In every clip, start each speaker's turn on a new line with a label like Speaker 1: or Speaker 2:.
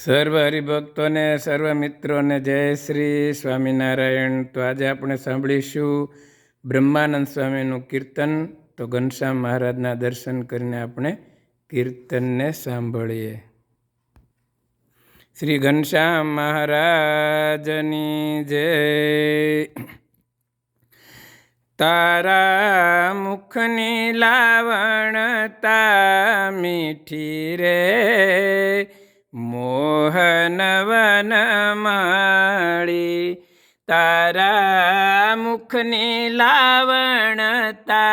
Speaker 1: સર્વ હરિભક્તોને, સર્વ મિત્રોને જય શ્રી સ્વામિનારાયણ. તો આજે આપણે સાંભળીશું બ્રહ્માનંદ સ્વામીનું કીર્તન. તો ઘનશ્યામ મહારાજના દર્શન કરીને આપણે કીર્તનને સાંભળીએ. શ્રી ઘનશ્યામ મહારાજની જય. તારા મુખની લાવણતા મીઠી રે, મોહનવન માળી. તારા મુખની લાવણતા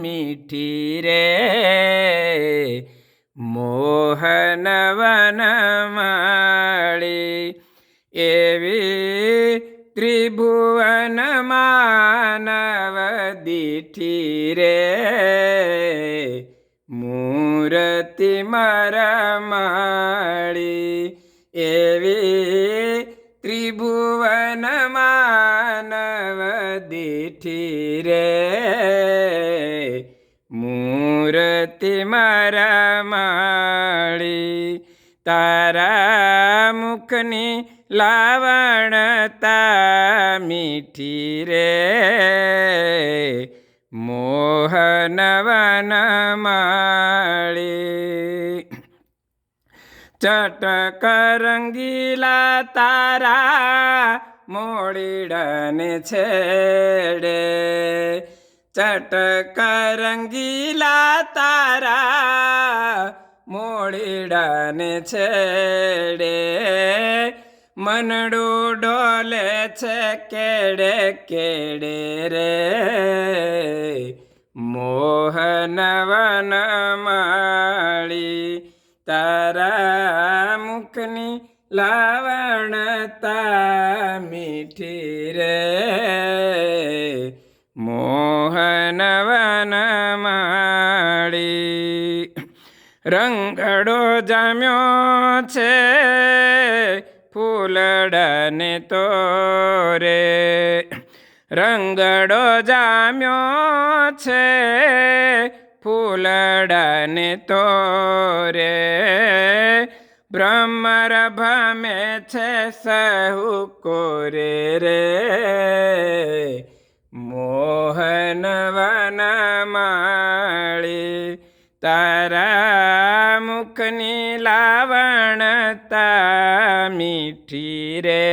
Speaker 1: મીઠી રે, મોહનવન માળી. એવી ત્રિભુવન માનવ દીઠી રે, મૂર્તિ મરમાળી. એવી ત્રિભુવન માનવ દીઠી રે, મૂર્તિ મરમાળી. તારા મુખની લાવણતા મીઠી રે, મોહનવન માળી. ચટક રંગીલા તારા મોડીડને છેડે, ચટક રંગીલા તારા મોડીડને છેડે. મનડું ડોલે છે કેડે કેડે રે, મોહનવન માળી. તારા મુખની લાવણતા મીઠી રે, મોહનવન માળી. રંગડો જામ્યો છે ફૂલડાને તોરે, રંગડો જામ્યો છે ફૂલડાને તોરે. ભ્રમર ભમે છે સહુ કોરે રે, મોહનવન માળી. તારા મુખની લાવણતા મીઠી રે,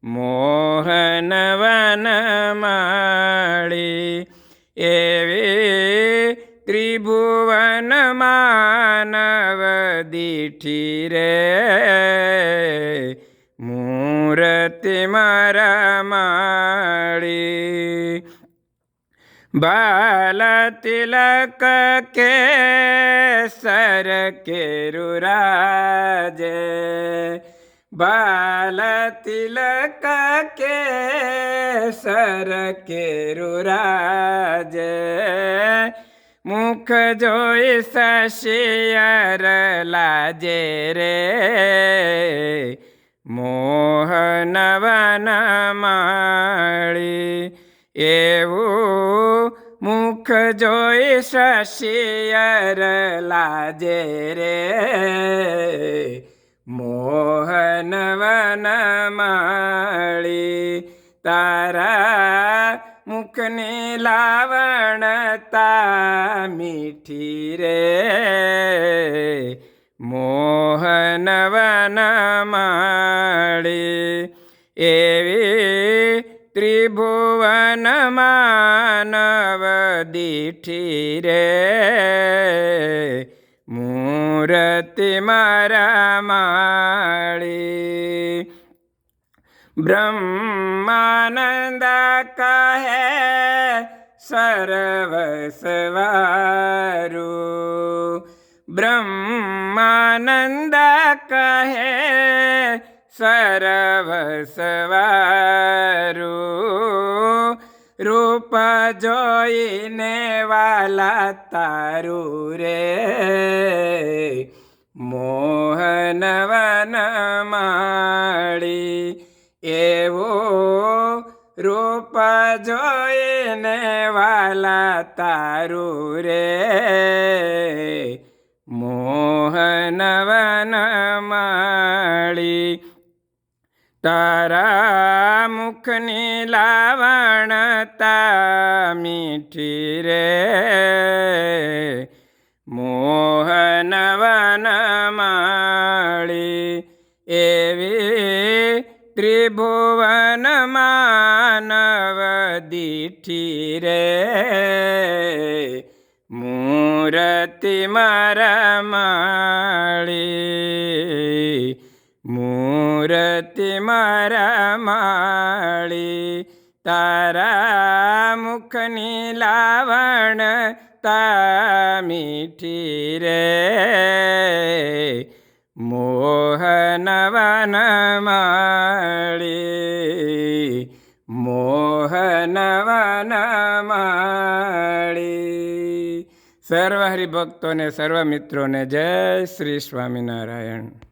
Speaker 1: મોહનવન માળી. એવી ત્રિભુવન માનવ દીઠી રે, મૂર્તિ મરમાળી. બાલ તિલક કેસર કેરું રાજે, બાલ તિલક કેસર કેરું રાજે. મુખ જોઈ શશિયર લાજે રે, મોહનવન માળી. એવું મુખ જોઈ શશિયર લાજે રે, મોહનવન માળી. તારા મુખની લાવણતા મીઠી રે, મોહનવન માળી. એવી ત્રિભુવન માનવ દીઠી રે, મૂર્તિ મરમાળી. બ્રહ્માનંદ કહે સર્વસવારું, બ્રહ્માનંદ કહે સર્વસવારું. રૂપ જોઈને વાલા તારું રે, મોહનવન માળી. એવું રૂપ જોઈને વાલા તારું રે, મોહન વનમાળી તારા મુખની લાવણતા મીઠી રે મોહન વનમાળી એવી ત્રિભુવન માનવ દીઠી રે મૂર્તિ મારા માળી મૂર્તિ મારા માળી તારા મુખની લાવણ તા મીઠી રે મોહન વનમાળી મોહન વનમાળી. સર્વ હરિભક્તોને સર્વ મિત્રોને જય શ્રી સ્વામિનારાયણ.